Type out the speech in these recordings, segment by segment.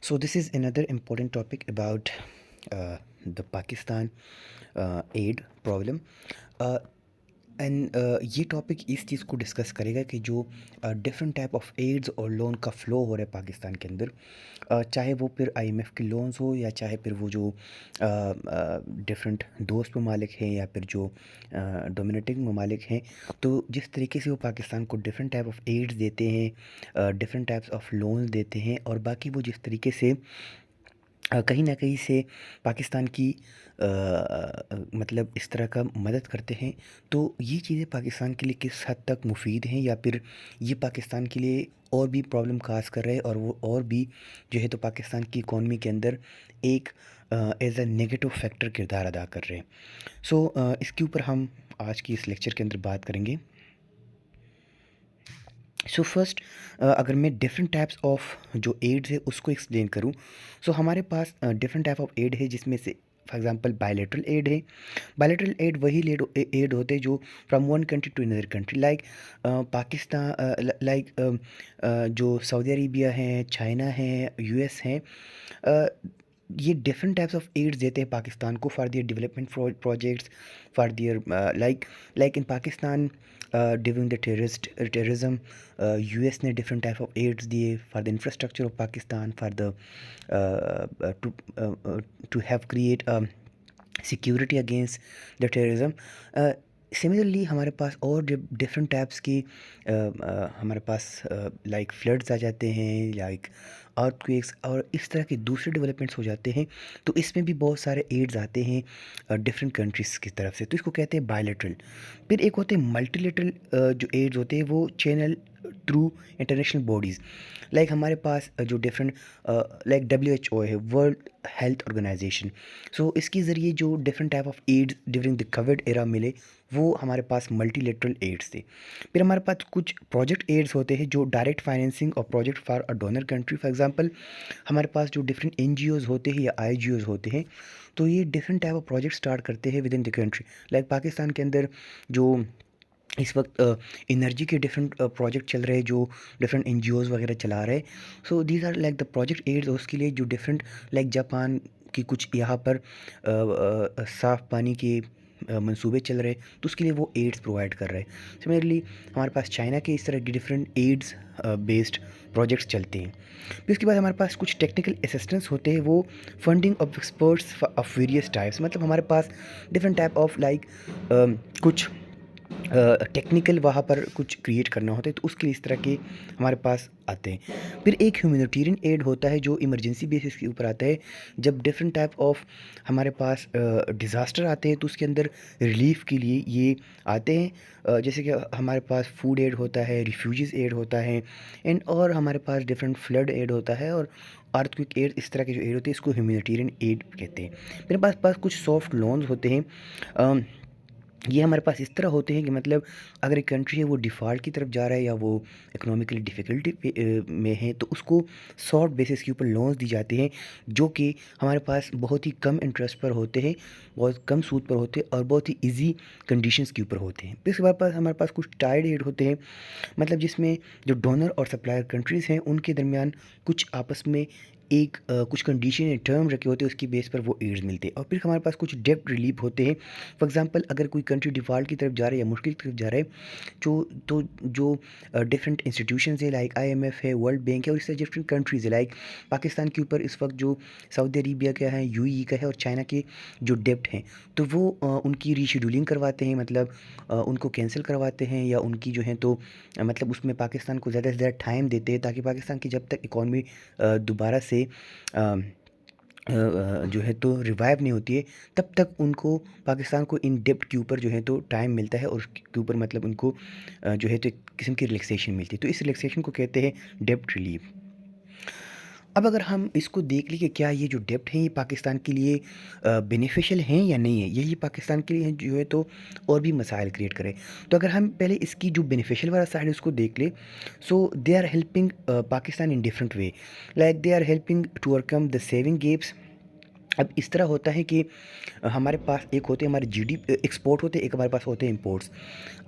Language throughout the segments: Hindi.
So this is another important topic about the Pakistan aid problem. uh, and ये टॉपिक इस चीज़ को डिस्कस करेगा कि जो डिफरेंट टाइप ऑफ एड्स और लोन का फ़्लो हो रहा है पाकिस्तान के अंदर, चाहे वो फिर आईएमएफ के लोन्स हो या चाहे फिर वो जो डिफरेंट दोस्त ममालिक हैं या फिर जो डोमिनेटिंग ममालिक हैं। तो जिस तरीके से वो पाकिस्तान को डिफरेंट टाइप ऑफ एड्स देते हैं, डिफरेंट टाइप्स ऑफ लोन्स देते हैं, और बाकी वो जिस तरीके से कहीं न कहीं से पाकिस्तान की मतलब इस तरह का मदद करते हैं। तो ये चीज़ें पाकिस्तान के लिए किस हद तक मुफ़ीद हैं, या फिर ये पाकिस्तान के लिए और भी प्रॉब्लम काज़ कर रहे हैं, और वो और भी जो है तो पाकिस्तान की इकॉनमी के अंदर एक एज़ अ नेगेटिव फैक्टर किरदार अदा कर रहे हैं। सो इसके ऊपर हम आज की इस लेक्चर के अंदर बात करेंगे। सो फर्स्ट, अगर मैं डिफरेंट टाइप्स ऑफ जो एड्स है उसको एक्सप्लेन करूं, सो हमारे पास डिफरेंट टाइप ऑफ एड है, जिसमें से फॉर एग्जांपल बायलैटरल एड है। बायलैटरल एड वही एड होते हैं जो from one country to another country, like Pakistan, like जो सऊदी अरेबिया है, चाइना है, यूएस हैं। ये डिफरेंट टाइप्स ऑफ एड्स देते हैं पाकिस्तान को for their development projects, for their like in Pakistan during the terrorism, US ने डिफरेंट टाइप ऑफ एड्स दिए for the infrastructure of Pakistan, for the to have create security against the terrorism. Similarly हमारे पास और डिफरेंट टाइप्स की हमारे पास लाइक फ्लड्स आ जाते हैं, लाइक अर्थक्वेक्स, और इस तरह के दूसरे डेवलपमेंट्स हो जाते हैं। तो इसमें भी बहुत सारे एड्स आते हैं डिफरेंट कंट्रीज़ की तरफ से, तो इसको कहते हैं बायलैटरल। फिर एक होते हैं मल्टीलेटरल, जो एड्स होते हैं वो channel through international bodies, like हमारे पास जो डिफरेंट लाइक डब्ल्यू है, वर्ल्ड हेल्थ ऑर्गेनाइजेशन। सो इसके ज़रिए जो different type of aids during the COVID era मिले, वो हमारे पास मल्टीलेटरल एड्स थे। फिर हमारे पास कुछ प्रोजेक्ट एड्स होते हैं जो डायरेक्ट फाइनेंसिंग और project for a donor country. For example हमारे पास जो डिफरेंट एनजीओज़ होते हैं या आईजीओज़ होते हैं, तो ये different type of project start करते हैं with in the country. Like Pakistan के अंदर जो इस वक्त एनर्जी के डिफरेंट प्रोजेक्ट चल रहे हैं जो डिफरेंट एनजीओज़ वगैरह चला रहे हैं। So these are like the project aids, उसके लिए जो डिफरेंट लाइक जापान की कुछ यहाँ पर साफ़ पानी के मंसूबे चल रहे हैं, तो उसके लिए वो एड्स प्रोवाइड कर रहे हैं। सिमिलरली हमारे पास चाइना के इस तरह के डिफरेंट एड्स बेस्ड प्रोजेक्ट्स चलते हैं। फिर उसके बाद हमारे पास कुछ टेक्निकल असिस्टेंस होते हैं, वो funding of experts of various types, मतलब हमारे पास डिफरेंट टाइप ऑफ लाइक कुछ टेक्निकल वहाँ पर कुछ क्रिएट करना होता है, तो उसके लिए इस तरह के हमारे पास आते हैं। फिर एक ह्यूमैनिटेरियन एड होता है जो इमरजेंसी बेसिस के ऊपर आता है, जब डिफरेंट टाइप ऑफ हमारे पास डिज़ास्टर आते हैं, तो उसके अंदर रिलीफ के लिए ये आते हैं। जैसे कि हमारे पास फूड एड होता है, रिफ्यूजीज़ एड होता है, एंड और हमारे पास डिफरेंट फ्लड एड होता है, और अर्थक्वेक एड, इस तरह के जो एड होते हैं इसको ह्यूमैनिटेरियन एड कहते हैं। मेरे पास कुछ सॉफ्ट लोन्स होते हैं। ये हमारे पास इस तरह होते हैं कि मतलब अगर एक कंट्री है वो डिफ़ॉल्ट की तरफ जा रहा है या वो इकोनॉमिकली डिफ़िकल्टी में है, तो उसको सॉफ्ट बेसिस के ऊपर लोन्स दी जाते हैं, जो कि हमारे पास बहुत ही कम इंटरेस्ट पर होते हैं, बहुत कम सूद पर होते हैं, और बहुत ही इजी कंडीशंस के ऊपर होते हैं। फिर उसके बाद हमारे पास कुछ टाइड एड होते हैं, मतलब जिसमें जो डोनर और सप्लायर कंट्रीज़ हैं उनके दरमियान कुछ आपस में एक कुछ कंडीशन या टर्म रखे होते हैं, उसकी बेस पर वो एड्स मिलते हैं। और फिर हमारे पास कुछ डेब्ट रिलीफ होते हैं। फॉर एग्जांपल अगर कोई कंट्री डिफ़ॉल्ट की तरफ जा रहा है या मुश्किल की तरफ जा रहा है, जो डिफरेंट इंस्टीट्यूशंस है, लाइक आईएमएफ है, वर्ल्ड बैंक है, और इससे डिफरेंट कंट्रीज़ है, लाइक पाकिस्तान के ऊपर इस वक्त जो सऊदी अरेबिया का है, यूएई का है, और चाइना के जो डेब्ट हैं, तो वो उनकी रीशेड्यूलिंग करवाते हैं, मतलब उनको कैंसिल करवाते हैं, या उनकी जो है तो मतलब उसमें पाकिस्तान को ज़्यादा से ज़्यादा टाइम देते हैं, ताकि पाकिस्तान की जब तक इकॉनमी दोबारा से जो है तो रिवाइव नहीं होती है, तब तक उनको पाकिस्तान को इन डेब्ट के ऊपर जो है तो टाइम मिलता है, और उसके ऊपर मतलब उनको जो है तो एक किस्म की रिलैक्सेशन मिलती है। तो इस रिलैक्सेशन को कहते हैं डेब्ट रिलीफ। अब अगर हम इसको देख लें कि क्या ये जो डेब्ट हैं ये पाकिस्तान के लिए बेनिफिशियल हैं या नहीं है, यही पाकिस्तान के लिए जो है तो और भी मसाइल क्रिएट करें। तो अगर हम पहले इसकी जो बेनिफिशियल वाला साइड है उसको देख लें, so they are helping Pakistan in different way, like they are helping to overcome the saving gaps. अब इस तरह होता है कि हमारे पास एक होते हैं हमारे जीडी एक्सपोर्ट होते हैं, एक हमारे पास होते हैं इंपोर्ट्स।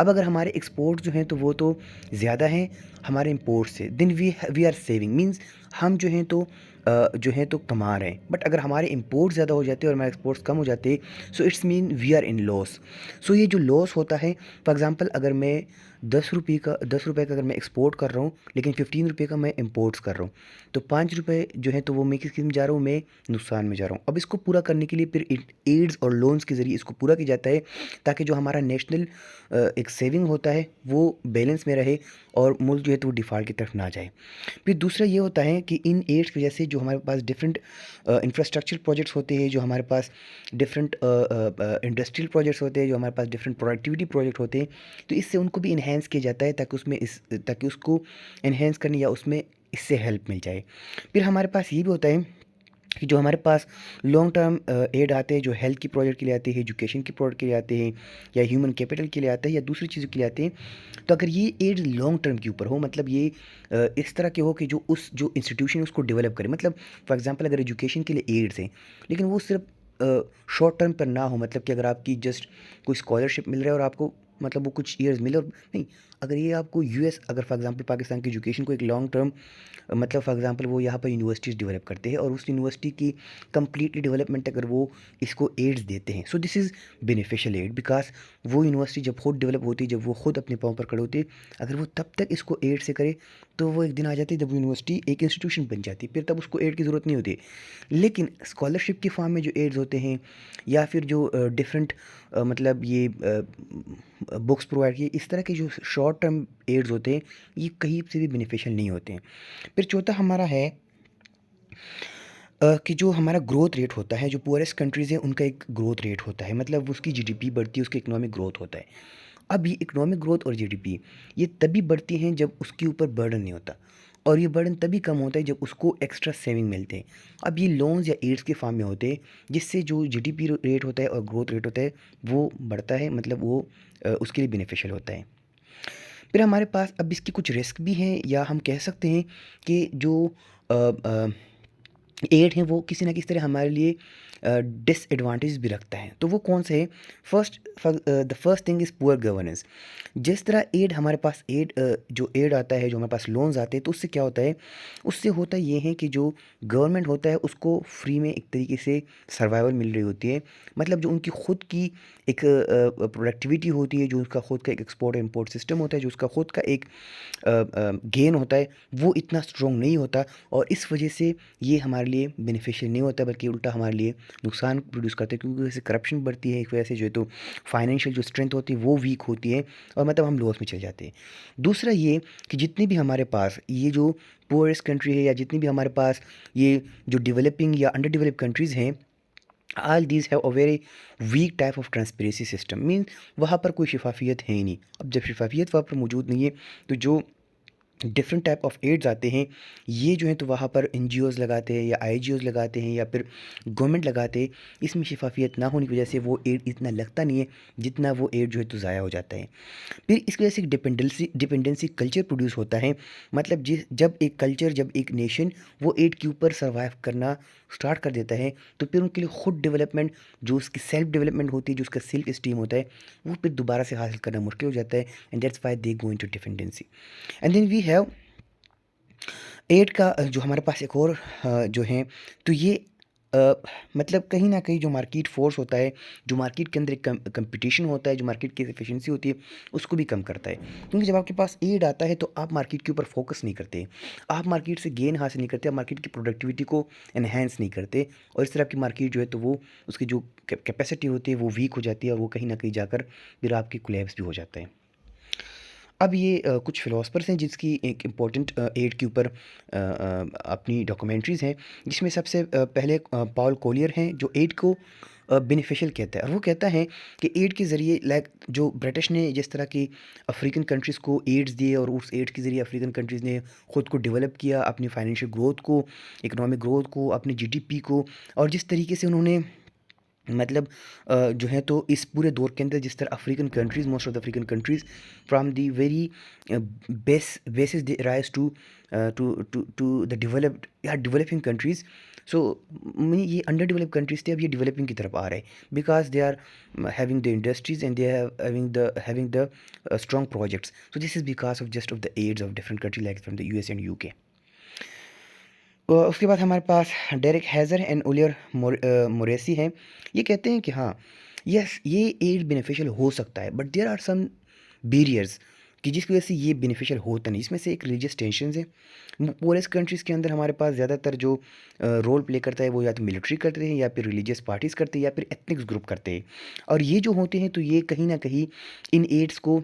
अब अगर हमारे एक्सपोर्ट जो हैं तो वो तो ज़्यादा हैं हमारे इंपोर्ट से, then we are saving means हम जो हैं तो जो हैं तो कमा रहे हैं, बट अगर हमारे इम्पोर्ट ज़्यादा हो जाते हैं और हमारे एक्सपोर्ट्स कम हो जाते हैं, so it's mean we are in loss. So ये जो लॉस होता है, फॉर एग्ज़ाम्पल अगर मैं 10 रुपये का अगर मैं एक्सपोर्ट कर रहा हूँ, लेकिन 15 रुपये का मैं इम्पोर्ट्स कर रहा हूँ, तो 5 रुपये जो है तो वो मैं किस में जा रहा हूँ, मैं नुकसान में जा रहा हूँ। अब इसको पूरा करने के लिए फिर एड्स और लोन्स के ज़रिए इसको पूरा किया जाता है, ताकि जो हमारा नेशनल एक सेविंग होता है वो बैलेंस में रहे और मुल्क जो है तो वो डिफ़ॉल्ट की तरफ ना जाए। फिर दूसरा ये होता है कि इन एड्स की वजह से जो हमारे पास डिफरेंट इंफ्रास्ट्रक्चर प्रोजेक्ट्स होते हैं, जो हमारे पास डिफरेंट इंडस्ट्रियल प्रोजेक्ट्स होते हैं, जो हमारे पास डिफरेंट प्रोडक्टिविटी प्रोजेक्ट होते हैं, तो इससे उनको भी इन्हेंस किया जाता है ताकि उसको इन्हेंस करने या उसमें इससे हेल्प मिल जाए। फिर हमारे पास ये भी होता है कि जो हमारे पास लॉन्ग टर्म एड आते हैं, जो हेल्थ की प्रोजेक्ट के लिए आते हैं, एजुकेशन की प्रोजेक्ट के लिए आते हैं, या ह्यूमन कैपिटल के लिए आते हैं, या दूसरी चीज़ों के लिए आते हैं, तो अगर ये एड लॉन्ग टर्म के ऊपर हो, मतलब ये इस तरह के हो कि जो इंस्टीट्यूशन है उसको डेवलप करे, मतलब फॉर एग्जांपल अगर एजुकेशन के लिए एड्स हैं, लेकिन वो सिर्फ शॉर्ट टर्म पर ना हो, मतलब कि अगर आपकी जस्ट कोई स्कॉलरशिप मिल रहा है और आपको मतलब वो कुछ ईयर्स मिले और नहीं, अगर ये आपको यूएस, अगर फॉर एग्जांपल पाकिस्तान की एजुकेशन को एक लॉन्ग टर्म, मतलब फॉर एग्जांपल वो यहाँ पर यूनिवर्सिटीज़ डेवलप करते हैं और उस यूनिवर्सिटी की कंप्लीटली डेवलपमेंट अगर वो इसको एड्स देते हैं, so this is beneficial aid, because वो यूनिवर्सिटी जब खुद डेवलप होती है, जब वो खुद अपने पाँव पर खड़े होते हैं, अगर वो तब तक इसको एड से करे, तो वो एक दिन आ जाती है जब यूनिवर्सिटी एक इंस्टीट्यूशन बन जाती है, फिर तब उसको एड की ज़रूरत नहीं होती। लेकिन स्कॉलरशिप के फॉर्म में जो एड्स होते हैं, या फिर जो डिफरेंट मतलब ये बुक्स प्रोवाइड किए, इस तरह के जो शॉर्ट टर्म एड्स होते हैं, ये कहीं से भी बेनिफिशियल नहीं होते हैं। फिर चौथा हमारा है कि जो हमारा ग्रोथ रेट होता है, जो पुअरेस्ट कंट्रीज़ हैं उनका एक ग्रोथ रेट होता है, मतलब उसकी जीडीपी बढ़ती है, उसकी इकोनॉमिक ग्रोथ होता है। अब ये इकोनॉमिक ग्रोथ और जीडीपी ये तभी बढ़ती हैं जब उसके ऊपर बर्डन नहीं होता, और ये बर्डन तभी कम होता है जब उसको एक्स्ट्रा सेविंग मिलते हैं। अब ये लोन्स या एड्स के फॉर्म में होते हैं, जिससे जो जीडीपी रेट होता है और ग्रोथ रेट होता है वो बढ़ता है, मतलब वो उसके लिए बेनिफिशियल होता है। फिर हमारे पास अब इसकी कुछ रिस्क भी हैं, या हम कह सकते हैं कि जो एड है वो किसी ना किसी तरह हमारे लिए डिसएडवांटेज भी रखता है। तो वो कौन से है? The first thing is poor governance. जिस तरह एड हमारे पास जो एड आता है, जो हमारे पास लोन्स आते हैं, तो उससे क्या होता है? उससे होता ये है कि जो गवर्नमेंट होता है उसको फ्री में एक तरीके से सर्वाइवल मिल रही होती है, मतलब जो उनकी खुद की एक प्रोडक्टिविटी होती है, जो उसका खुद का एक एक्सपोर्ट इम्पोर्ट सिस्टम होता है, जो उसका खुद का एक गेन होता है, वो इतना स्ट्रॉन्ग नहीं होता, और इस वजह से ये हमारे लिए बेनिफिशियल नहीं होता, बल्कि उल्टा हमारे लिए नुकसान प्रोड्यूस करता है, क्योंकि वजह से करप्शन बढ़ती है, एक वजह से जो है तो फाइनेंशियल जो स्ट्रेंथ होती है वो वीक होती है, और मतलब हम लॉस में चले जाते हैं। दूसरा ये कि जितनी भी हमारे पास ये जो पुअरेस्ट कंट्री है, या जितनी भी हमारे पास ये जो डेवलपिंग या अंडर डेवलप्ड कंट्रीज़ हैं, all these have a very weak type of transparency system, mean वहाँ पर कोई शफाफियत है ही नहीं। अब जब शफाफियत वहाँ पर मौजूद नहीं है, तो जो डिफरेंट टाइप ऑफ एड्स आते हैं, ये जो हैं तो वहाँ पर एनजीओज़ लगाते हैं, या आईजीओज़ लगाते हैं, या फिर गवर्नमेंट लगाते हैं। इसमें शफाफियत ना होने की वजह से वो एड इतना लगता नहीं है, जितना वो एड जो है तो ज़ाया हो जाता है। फिर इसकी वजह से एक डिपेंडेंसी कल्चर प्रोड्यूस होता है, मतलब जब एक नेशन वो एड के ऊपर सर्वाइव करना स्टार्ट कर देता है, तो फिर उनके लिए खुद डेवलपमेंट, जो उसकी सेल्फ डेवलपमेंट होती है, जो उसका सेल्फ इस्टीम होता है, वो फिर दोबारा से हासिल करना मुश्किल हो जाता है, and that's why they go into dependency. And then we have aid का जो हमारे पास एक और जो है, तो ये अ, मतलब कहीं न कहीं जो मार्केट फ़ोर्स होता है, जो मार्केट के अंदर एक कॉम्पिटिशन होता है, जो मार्केट की एफिशिएंसी होती है, उसको भी कम करता है। क्योंकि जब आपके पास एड आता है, तो आप मार्केट के ऊपर फोकस नहीं करते। आप मार्केट से गेन हासिल नहीं करते, आप मार्केट की प्रोडक्टिविटी को एनहांस नहीं करते, और इस तरह की मार्केट जो है तो वो उसकी जो कैपेसिटी होती है वो वीक हो जाती है, और वो कहीं न कहीं जाकर फिर आपकी कोलैप्स भी हो जाता है। अब ये कुछ फ़िलोसफ़र्स हैं जिसकी एक इम्पोर्टेंट एड के ऊपर अपनी डॉक्यूमेंट्रीज़ हैं, जिसमें सबसे पहले पॉल कोलियर हैं, जो एड को बेनिफिशियल कहता है, और वो कहता है कि एड के ज़रिए, लाइक जो ब्रिटिश ने जिस तरह की अफ्रीकन कंट्रीज़ को एड्स दिए, और उस एड्स के ज़रिए अफ्रीकन कंट्रीज़ ने ख़ुद को डेवलप किया, अपनी फाइनेंशियल ग्रोथ को, इकोनॉमिक ग्रोथ को, अपनी जीडीपी को, और जिस तरीके से उन्होंने मतलब जो है तो इस पूरे दौर के अंदर, जिस तरह African countries, most of the African countries from the very basis they rise to the developed या डेवलपिंग कंट्रीज़। सो ये अंडर डेवलप्ड कंट्रीज़ थे, अब ये डेवलपिंग की तरफ आ रहे हैं, because they are having the industries, and they have having the strong projects. So this is because of just of the aids of different country like from the US and UK. उसके बाद हमारे पास डेरिक हैज़र एंड ओलियर मोरेसी हैं। ये कहते हैं कि हाँ, यस, ये एड बेनिफिशियल हो सकता है, but there are some barriers कि जिसकी वजह से ये बेनिफिशियल होता नहीं। इसमें से एक रिलीजियस टेंशन्स है। पोरेस्ट कंट्रीज़ के अंदर हमारे पास ज़्यादातर जो रोल प्ले करता है वो या तो मिलिट्री करते हैं, या फिर रिलीजियस पार्टीज़ करते हैं, या फिर एथनिक्स ग्रुप करते हैं। और ये जो होते हैं तो ये कहीं न कहीं इन एड्स को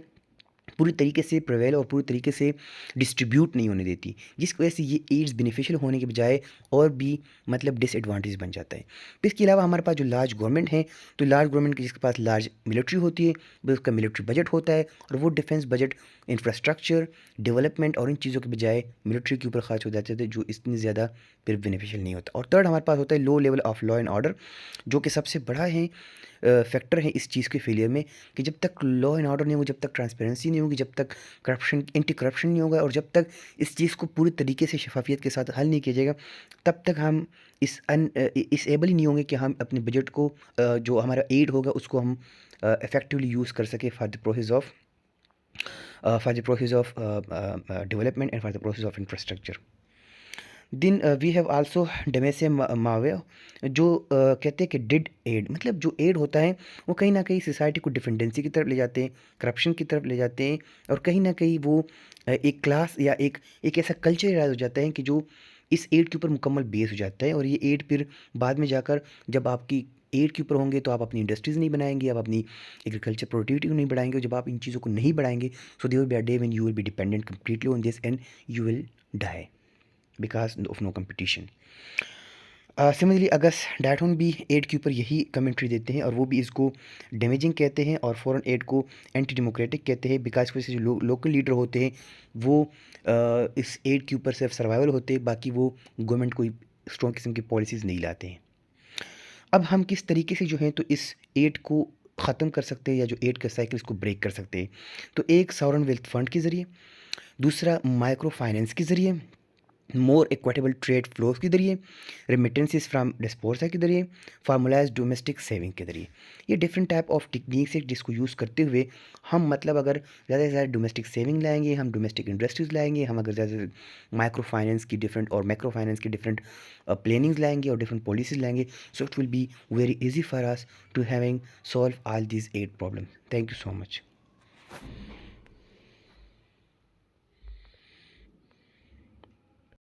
पूरी तरीके से प्रिवेल और पूरी तरीके से डिस्ट्रीब्यूट नहीं होने देती, जिसकी वजह से ये एड्स बेनिफिशियल होने के बजाय और भी मतलब डिसएडवांटेज बन जाता है। फिर इसके अलावा हमारे पास जो लार्ज गवर्नमेंट है, तो लार्ज गवर्नमेंट की जिसके पास लार्ज मिलिट्री होती है, वो उसका मिलिट्री बजट होता है, और वो डिफेंस बजट इंफ्रास्ट्रक्चर डेवलपमेंट और इन चीज़ों के बजाय मिलिट्री के ऊपर खर्च हो जाते थे, जो इतनी ज़्यादा फिर बेनिफिशियल नहीं होता। और थर्ड हमारे पास होता है low level of law and order, जो कि सबसे बड़ा है फैक्टर है इस चीज़ के फेलियर में, कि जब तक लॉ एंड ऑर्डर नहीं होगा, जब तक ट्रांसपेरेंसी नहीं होगी, जब तक करप्शन एंटी करप्शन नहीं होगा, और जब तक इस चीज़ को पूरी तरीके से शफाफियत के साथ हल नहीं किया जाएगा, तब तक हम इस एबल ही नहीं होंगे कि हम अपने बजट को जो हमारा एड होगा उसको हम इफ़ेक्टिवली यूज़ कर सकें for the process of development and for the process of infrastructure. दिन वी हैव आल्सो डेमेसिया मावे, जो कहते हैं कि डिड एड, मतलब जो एड होता है वो कहीं ना कहीं सोसाइटी को डिपेंडेंसी की तरफ ले जाते हैं, करप्शन की तरफ ले जाते हैं, और कहीं ना कहीं वो एक क्लास या एक ऐसा कल्चर राइज हो जाता है कि जो इस एड के ऊपर मुकम्मल बेस हो जाता है। और ये एड फिर बाद में जाकर जब आपकी एड के ऊपर होंगे तो आप अपनी इंडस्ट्रीज़ नहीं बनाएंगे, आप अपनी एग्रीकल्चर प्रोडक्टिविटी को नहीं बढ़ाएंगे, और जब आप इन चीज़ों को नहीं बढ़ाएंगे, so there will be a day when you will be dependent completely on this and you will die because of no competition. Similarly अगस्त डायटन भी एड के ऊपर यही कमेंट्री देते हैं, और वो भी इसको डैमेजिंग कहते हैं, और फॉरेन एड को एंटी डेमोक्रेटिक कहते हैं, बिकॉज वजह से जो लोकल लीडर होते हैं वो इस एड के ऊपर सिर्फ सर्वाइवल होते हैं, बाकी वो गवर्नमेंट कोई स्ट्रॉन्ग किस्म की पॉलिसीज़ नहीं लाते हैं। अब हम किस तरीके से जो है तो इस एड को ख़त्म कर सकते हैं, या जो एड का साइकिल इसको ब्रेक कर सकते हैं, तो एक सॉवरेन वेल्थ फंड के ज़रिए, दूसरा माइक्रो फाइनेंस के ज़रिए, मोर इक्विटेबल ट्रेड फ्लोज के जरिए, रेमिटेंसेस फ्राम डिस्पोर्सा के जरिए, फार्मूलाइज डोमेस्टिक सेविंग के जरिए। ये डिफरेंट टाइप ऑफ टेक्निक्स है जिसको यूज़ करते हुए हम मतलब अगर ज़्यादा से ज़्यादा डोमेस्टिक सेविंग लाएंगे, हम डोमेस्टिक इंडस्ट्रीज़ लाएंगे, हम अगर ज़्यादा से माइक्रो फाइनेंस की डिफरेंट और मैक्रो फाइनेंस की डिफरेंट प्लानिंग्स लाएंगे और डिफरेंट पॉलिसीज लाएंगे, so it will be very easy for us to having solve all these 8 problem. Thank you so much.